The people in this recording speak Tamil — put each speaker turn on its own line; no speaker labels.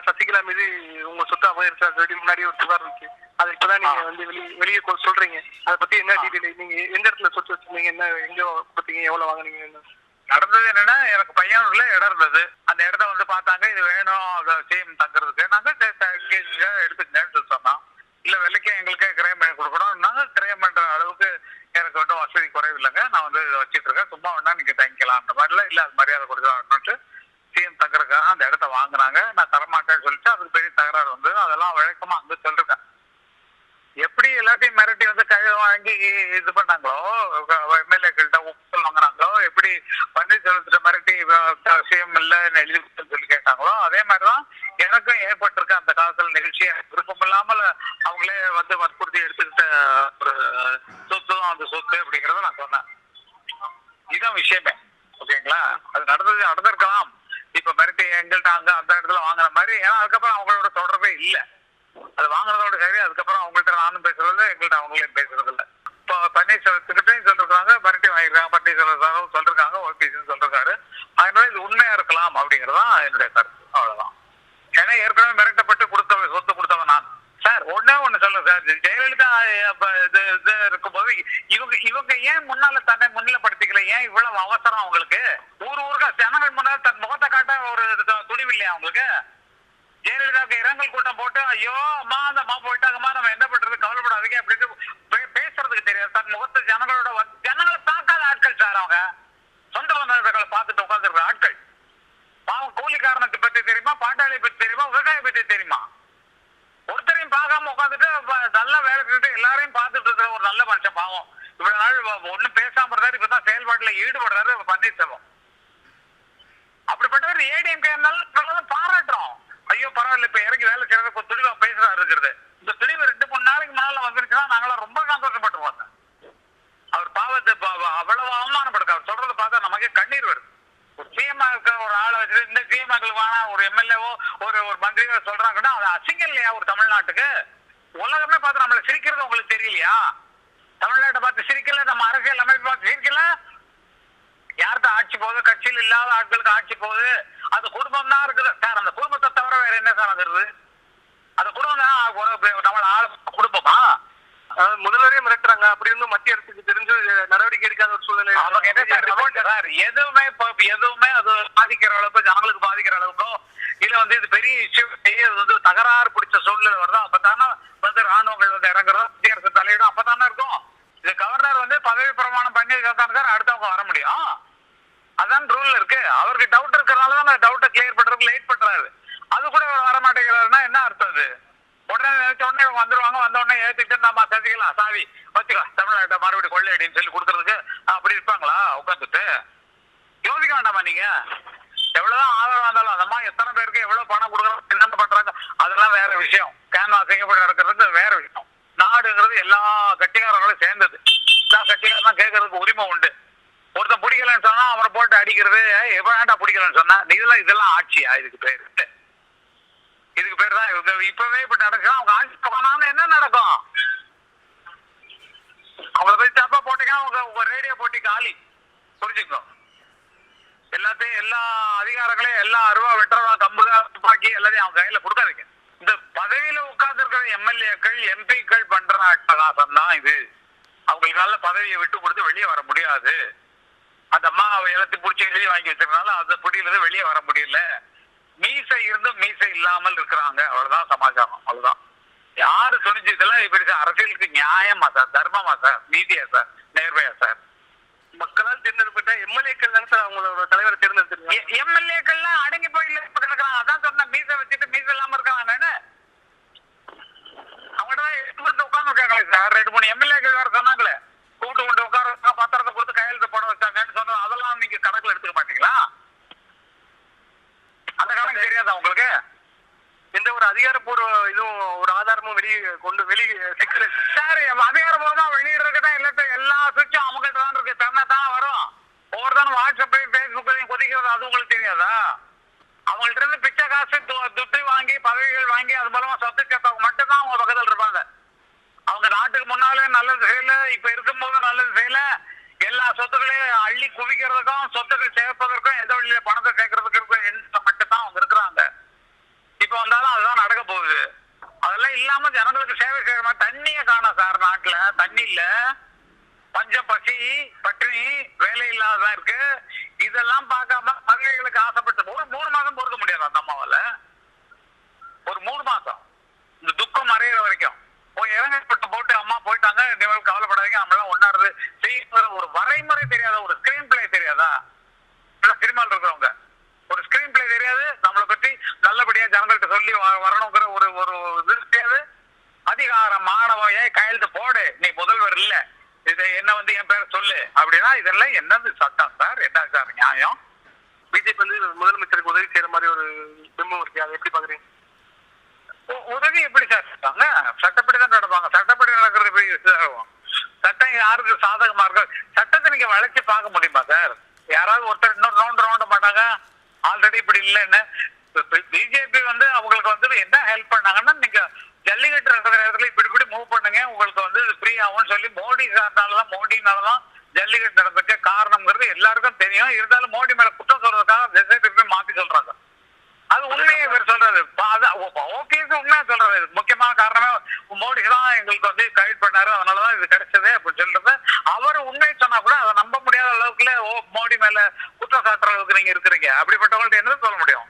சசிகலா மீது உங்க சொத்து அபகரிச்சான்னு சொல்லி முன்னாடியே ஒரு புகார் இருக்கு. அதை இப்பதான் நீங்க வந்து வெளியே சொல்றீங்க. அதை பத்தி என்ன டீட்டெயில், நீங்க எந்த இடத்துல சொத்து வச்சிருந்தீங்க, என்ன எங்க கொடுத்தீங்க, எவ்வளவு வாங்கினீங்க?
நடந்தது என்னன்னா, எனக்கு பையனூர்ல இடம் இருந்தது. அந்த இடத்த வந்து பார்த்தாங்க, இது வேணும் சிஎம் தங்குறதுக்கு. நாங்க எடுத்துக்கங்கன்னு சொன்னோம். இல்ல விலைக்கே எங்களுக்கே கிரயம் பண்ணி கொடுக்கணும். நாங்க கிரயம் பண்ற அளவுக்கு எனக்கு வந்து வசதி குறைவில்லைங்க, நான் வந்து இதை வச்சிட்டு இருக்கேன், சும்மா வேணா நீங்க தங்கிக்கலாம் அந்த மாதிரிலாம் இல்ல. அது மரியாதை கொடுத்து சிஎம் தங்குறதுக்காக அந்த இடத்த வாங்கினாங்க. நான் தரமாட்டேன்னு சொல்லிட்டு அதுக்கு பெரிய தகராறு வந்து அதெல்லாம் வழக்கமா அங்க சொல்லிருக்கேன். எப்படி எல்லாத்தையும் மிரட்டி வந்து கை வாங்கி இது பண்ணாங்களோ, எம்எல்ஏக்கள்கிட்ட ஒப்புதல் வாங்கினாங்களோ, எப்படி பன்னீர்செல்வத்திட்ட மிரட்டி சிஎம் இல்லைன்னு எழுதி சொல்லி கேட்டாங்களோ, அதே மாதிரிதான் எனக்கும் ஏற்பட்டிருக்க அந்த காலத்துல நிகழ்ச்சி. விருப்பம் இல்லாமல் அவங்களே வந்து வற்புறுத்தி எடுத்துக்கிட்ட ஒரு சொத்து தான் அந்த சொத்து அப்படிங்கிறத நான் சொன்னேன். இதுதான் விஷயமே. ஓகேங்களா? அது நடந்திருக்கலாம். இப்ப மிரட்டி எங்கள்கிட்ட அங்க அந்த இடத்துல வாங்குற மாதிரி. ஏன்னா அதுக்கப்புறம் அவங்களோட தொடர்பே இல்லை. அது வாங்கினதோட சரி, அதுக்கப்புறம் அவங்கள்ட்ட நானும் பேசுறது இல்லை, எங்கள்கிட்ட அவங்களையும் பேசுறது இல்லை. இப்போ பன்னீர்செல்வத்துக்கிட்டையும் சொல்லிருக்காங்க, மிரட்டி வாங்கிருக்காங்க, பன்னீர்செல்வம் சொல்லிருக்காங்க, ஓபிஎஸ் சொல்லிருக்காரு. அதனால இது உண்மையா இருக்கலாம் அப்படிங்கறதுதான் என்னுடைய கருத்து. அவ்வளவுதான். ஏன்னா ஏற்கனவே மிரட்டப்பட்டு சொத்து கொடுத்தவன் நான். சார் ஒன்னே ஒண்ணு சொல்லுங்க சார், ஜெயலலிதா இது இருக்கும்போது இவங்க ஏன் முன்னால தன்னை முன்னிலைப்படுத்திக்கல? ஏன் இவ்வளவு அவசரம் அவங்களுக்கு? ஊருக்கா ஜனங்கள் முன்னால தன் முகத்தை காட்ட ஒரு துணிவு இல்லையா அவங்களுக்கு? ஜெயலலிதாவுக்கு இரங்கல் கூட்டம் போட்டு ஐயோ அம்மா அந்த அம்மா போயிட்டாங்கம்மா, நம்ம என்ன பண்றது, கவலைப்படாதீங்க அப்படின்னு பேசுறதுக்கு தெரியாது. தன் முகத்தை ஜனங்களை தாக்காத ஆட்கள் சார் அவங்க. சொந்த பந்தங்களை பார்த்துட்டு உட்காந்துருக்கிற ஆட்கள். பாவம் கூலிக்காரனத்தை பத்தி தெரியுமா, பாட்டாளி பத்தி தெரியுமா, விவசாய பத்தி தெரியுமா? ஒருத்தரையும் பார்க்காம உட்காந்துட்டு நல்லா வேலை செஞ்சுட்டு எல்லாரையும் பார்த்துட்டு இருக்கிற ஒரு நல்ல மனுஷன். பாவம் இவ்வளவு நாள் ஒன்னும் பேசாம இருந்தாரு, இப்பதான் செயல்பாட்டுல ஈடுபடுறாரு பன்னீர்செல்வம். அப்படிப்பட்டவர் ஏடிஎம்கே இருந்தாலும் பாராட்டுறோம். ஐயோ பரவாயில்ல, இப்ப இறங்கி வேலை செய்யறது துணிவா பேசுறாரு இருக்கிறது. இந்த துணிவு 2-3 நாளைக்கு முன்னால வந்துருச்சுன்னா நாங்களாம் ரொம்ப சந்தோஷப்பட்டுருவோம். அவர் பாவத்தை அவ்வளவு அவமானப்படுத்த அவர் சொல்றதை பார்த்தா நமக்கே கண்ணீர் வருது. ஒரு சிஎம்ஆ இருக்க ஒரு ஆளை வச்சுட்டு இந்த சிஎம்ஆக்களுக்கு வேணா ஒரு எம்எல்ஏவோ ஒரு மந்திரியோ சொல்றாங்கன்னா அது அசிங்கம் இல்லையா ஒரு தமிழ்நாட்டுக்கு? உலகமே பார்த்து நம்மள சிரிக்கிறது உங்களுக்கு தெரியலையா? தமிழ்நாட்டை பார்த்து சிரிக்கல, நம்ம அரசியல் அமைப்பு பார்த்து சிரிக்கல. யாருக்கு ஆட்சி போகுது? கட்சியில் இல்லாத ஆட்களுக்கு ஆட்சி போகுது. அது குடும்பம் தான் இருக்குது சார். அந்த குடும்பத்தை தவிர வேற என்ன சார் வந்துருது? அந்த குடும்பம் தான் நம்மள ஆள குடும்பமா?
முதல்வரே மிரட்டுறாங்க. அப்படி இருந்தும் மத்திய அரசுக்கு தெரிஞ்சு நடவடிக்கை எடுக்காத ஒரு சூழ்நிலை.
எதுவுமே அது பாதிக்கிற அளவுக்கு, ஜனங்களுக்கு பாதிக்கிற அளவுக்கோ இல்ல வந்து இது பெரிய இஷ்யூ வந்து தகராறு பிடிச்ச சூழ்நிலை வருதோ அப்பதானே வந்து ராணுவங்கள் வந்து இறங்குறதோ மத்திய அரசு தலையிடும். அப்பதானே இருக்கும். இது கவர்னர் வந்து பதவி பிரமாணம் பண்ணி சார் அடுத்தவங்க வர முடியும். அதான் ரூல் இருக்கு. அவருக்கு டவுட் இருக்கிறதுனாலதான் அந்த டவுட்டை கிளியர் பண்றதுக்கு லேட் பண்றாரு. அது கூட வர மாட்டேங்கிறாருன்னா என்ன அர்த்தம்? அது உடனே நினைச்ச உடனே இவங்க வந்துருவாங்க, வந்த உடனே ஏத்துக்கிட்டு நம்ம சதிக்கலாம், சாவி வச்சுக்கலாம், தமிழ்நாட்டை மறுபடியும் கொள்ளையடின்னு சொல்லி கொடுக்கறதுக்கு அப்படி இருப்பாங்களா? உட்காந்துட்டு யோசிக்க வேண்டாமா நீங்க? எவ்வளவுதான் ஆதரவா இருந்தாலும் அந்த அம்மா எத்தனை பேருக்கு எவ்வளவு பணம் கொடுக்குறாங்க, என்னென்ன பண்றாங்க, அதெல்லாம் வேற விஷயம். கேன்வாசிங் இப்படி நடக்கிறது வேற விஷயம். நாடுங்கிறது எல்லா கட்சிக்காரங்களும் சேர்ந்தது. எல்லா கட்சிக்காரன் கேட்கறதுக்கு உரிமை உண்டு. ஒருத்தன் பிடிக்கலன்னு சொன்னா அவனை போட்டு அடிக்கிறது, எவ்வளோ பிடிக்கலன்னு சொன்னா இதெல்லாம் ஆட்சியா? இதுக்கு பேரு தான் இப்பவே இப்படி நடக்குது. அவங்க ஆட்சி போனாலும் என்ன நடக்கும்? அவங்கள போய் தப்பா போட்டீங்கன்னா உங்க ரேடியோ போட்டி காலி. புரிஞ்சுக்கோ. எல்லாத்தையும் எல்லா அதிகாரங்களையும் எல்லா அருவா வெட்டுறவா கம்புகா துப்பாக்கி எல்லாத்தையும் அவங்க கையில கொடுக்காதீங்க. இந்த பதவியில உட்கார்ந்து இருக்கிற எம்எல்ஏக்கள் எம்பிக்கள் பண்ற அட்டகாசம் தான் இது. அவங்களுக்கு நல்ல பதவியை விட்டு கொடுத்து வெளியே வர முடியாது. அந்த அம்மா எல்லாத்தையும் பிடிச்சி எழுதி வாங்கி வச்சிருக்கனால அந்த புடியிலிருந்து வெளியே வர முடியல. மீசை இருந்தும் மீசை இல்லாமல் இருக்கிறாங்க. அவ்வளவுதான் சமாச்சாரம். அவ்வளவுதான். யாரு துணிஞ்சு இதெல்லாம் இப்படி அரசியலுக்கு நியாயமா சார், தர்மமா சார், நீதியா சார், நேர்மையா சார்?
மக்களால் தேர்ந்தெடுப்பட்ட எம்எல்ஏக்கள் தான் சார் அவங்களோட தலைவரை தேர்ந்தெடுத்து.
எம்எல்ஏக்கள்லாம் அடங்கி போய் கிடக்குறாங்க. அதான் சொன்ன மீசை வச்சுட்டு மீசை இல்லாம இருக்காங்கன்னு அவங்கள்ட்ட உட்கார்ந்து இருக்காங்களே சார். 2-3 எம்எல்ஏக்கள் வேற சொன்னாங்களே, கூட்டு கொண்டு உட்கார பத்திரத்தை கொடுத்து கையெழுத்து போட வச்சாங்கன்னு சொன்னோம். அதெல்லாம் நீங்க கணக்குல எடுத்துக்க மாட்டீங்களா? அந்த கணக்கு தெரியாதா உங்களுக்கு?
எந்த ஒரு அதிகாரப்பூர்வ இதுவும் ஒரு ஆதாரமும் வெளியே சிக்கல
சார். அதிகாரப்பூர்வமா வெளியிடுறதுதான் எல்லா சுவிட்சும் அவங்கள்ட்ட தான் இருக்கு. தன்னா தான் வரும். ஒவ்வொருத்தான வாட்ஸ்அப்லையும் பேஸ்புக்லையும் கொதிக்கிறது அது உங்களுக்கு தெரியாதா? அவங்கள்ட்ட இருந்து பிச்சை காசு துட்டு வாங்கி பதவிகள் வாங்கி அது மூலமா சொத்து சேர்த்தவங்க மட்டும்தான் அவங்க பக்கத்தில் இருப்பாங்க. அவங்க நாட்டுக்கு முன்னாலே நல்லது செய்யல, இப்ப இருக்கும்போது நல்லது செய்யல. எல்லா சொத்துக்களையும் அள்ளி குவிக்கிறதுக்கும் சொத்துக்கள் சேர்ப்பதற்கும் எந்த வழியில பணத்தை சேர்க்கறதுக்கு மட்டும்தான் அவங்க இருக்கிறாங்க. இப்ப வந்து இல்லாம ஜனங்களுக்கு சேவை செய்யற மாதிரி தண்ணியே காணோம் சார். நாட்டுல தண்ணி இல்ல, பஞ்சம், பசி, பட்டினி, வேலை இல்லாததான் இருக்கு. இதெல்லாம் பார்க்காம மகளிர்களுக்கு ஆசைப்பட்டு ஒரு 3 மாதம் பொறுக்க முடியாது அந்த அம்மாவால. ஒரு 3 மாசம் இந்த துக்கம் மறையிற வரைக்கும் போய் இறங்கப்பட்டு போட்டு அம்மா போயிட்டாங்க, நீங்கள் கவலைப்படாதீங்க, நம்மளாம் ஒன்னாரு செய்யுற ஒரு வரைமுறை தெரியாத, ஒரு ஸ்கிரீன் பிளே தெரியாதா? சினிமாவில் இருக்கிறவங்க ஒரு ஸ்கிரீன் பிளே தெரியாது, நம்மளை பத்தி நல்லபடியா ஜனங்கள்கிட்ட சொல்லி வரணுங்கிற ஒரு ஒரு இது தெரியாது. அதிகாரம் மாணவன் கையெழுத்து போடு, நீ முதல்வர் இல்ல, இதை என்ன வந்து என் பேரை சொல்லு அப்படின்னா இதெல்லாம் என்னது சட்டம் சார்? என்ன சார் நியாயம்?
பிஜேபி வந்து முதலமைச்சருக்கு உதவி செய்யற மாதிரி ஒரு பிம்பம் இருக்கு, அதை எப்படி பாக்குறீங்க?
உதவி எப்படி சார் இருக்காங்க? சட்டப்படி தான் நடப்பாங்க. சட்டப்படி நடக்கிறது எப்படி ஆகும்? சட்டம் யாருக்கு சாதகமா இருக்கு? சட்டத்தை நீங்க வளைச்சு பார்க்க முடியுமா சார்? யாராவது ஒருத்தர் இன்னொரு நோண்ட மாட்டாங்க. ஆல்ரெடி இப்படி இல்லைன்னு பிஜேபி வந்து அவங்களுக்கு வந்து என்ன ஹெல்ப் பண்ணாங்கன்னா, நீங்க ஜல்லிக்கட்டு நடக்கிற இடத்துல இப்படி மூவ் பண்ணுங்க, உங்களுக்கு வந்து ஃப்ரீ ஆகும்னு சொல்லி மோடி சார்னாலதான், மோடினாலதான் ஜல்லிக்கட்டு நடந்துக்க காரணம்ங்கிறது எல்லாருக்கும் தெரியும். இருந்தாலும் மோடி மேல குற்றம் சொல்றதுக்காக திசை திருப்பி மாத்தி சொல்றாங்க. அது உண்மையை இவர் சொல்றாரு. ஓபிஎஸ் உண்மையா சொல்றாரு. முக்கியமான காரணமே மோடி தான் எங்களுக்கு வந்து கைட் பண்ணாரு, அதனாலதான் இது கிடைச்சது அப்படின்னு சொல்றது. அவர் உண்மையை சொன்னா கூட அதை நம்ப முடியாத அளவுக்குல மோடி மேல குற்றம் சாட்டுற அளவுக்கு நீங்க இருக்கிறீங்க. அப்படிப்பட்டவங்கள்ட்ட என்ன சொல்ல முடியும்?